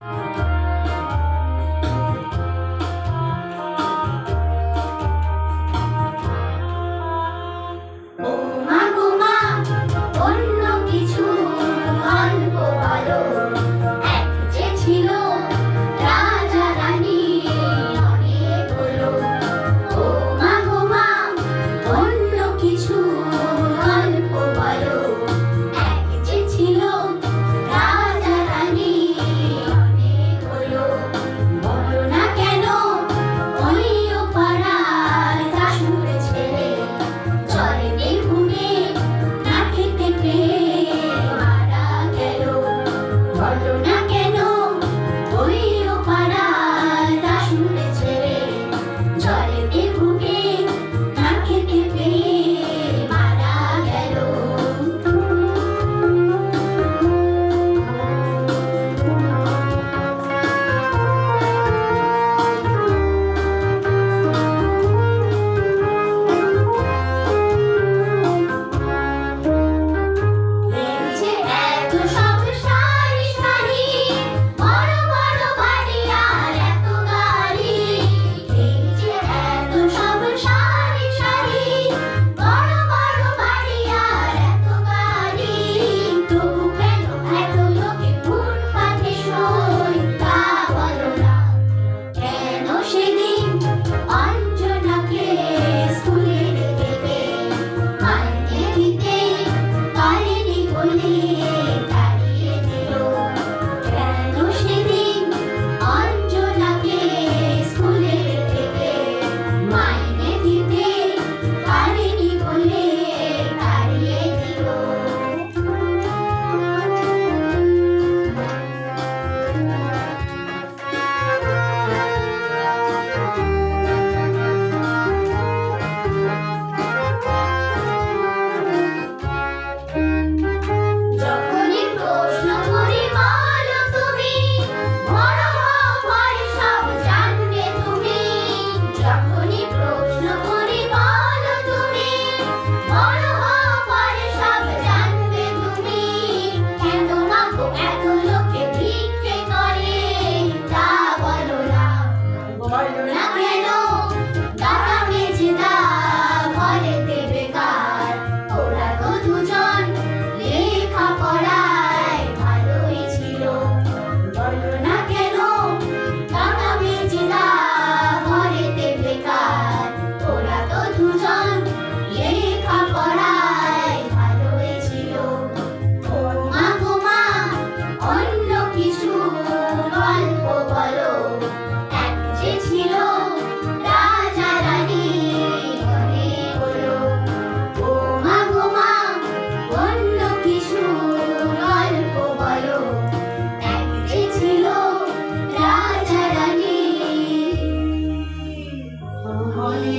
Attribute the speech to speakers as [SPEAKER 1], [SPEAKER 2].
[SPEAKER 1] ও মা গো মা, অন্য কিছু গল্প বলো। এক যে ছিল রাজা রানী, অনেক হলো। ও মা গো মা, অন্য কিছু গল্প বলো। এক যে ছিল রাজা রানী, অনেক হলো। বলো না কেন ওই ও পাড়ায় দাশুর ছেলে জলে ঘুরে না খেতে পেয়ে মারা গেল। বলো না কেন ওই ও পাড়ায় দাশুর ছেলে জলে ঘুরে না খেতে পেয়ে মারা গেল। এই যে এত সব সারি সারি, বড় বড় বাড়ি আর এত গাড়ি। এই যে এত সব সারি সারি, বড় বড় বাড়ি আর এত গাড়ি। তবু কেন এত লোকে ফুটপাতে শোয় তা বলো না। কেন সেদিন অঞ্জনাকে স্কুলের থেকে মাইনে দিতে পারেনি বলে তাড়িয়ে দিল? কেন সেদিন অঞ্জনাকে স্কুলের থেকে মাইনে দিতে পারেনি বলে তাড়িয়ে দিল? যখনই প্রশ্ন করি বলো তুমি, বড় হও পরে সব জানবে তুমি। যখনই প্রশ্ন করি বলো তুমি, বড় হও পরে সব জানবে তুমি। কেন মা গো এত লোকে ভিক্ষে করে তা বলো না। বলো না কেন দাদা মেজদা ঘরে দেবে কার? ওরা তো দুজন লেখাপড়ায় ভালোই ছিল। বলো না কেন দাদা মেজদা ঘরে দেবে কার? ওরা তো দুজন লেখাপড়ায় ভালোই ছিল। ও মা গো মা, অন্য কিছু গল্প বলো। এক যে ছিল রাজা রানী, অনেক হলো। ও মা গো মা, অন্য কিছু গল্প বলো। এক যে ছিল রাজা রানী, অনেক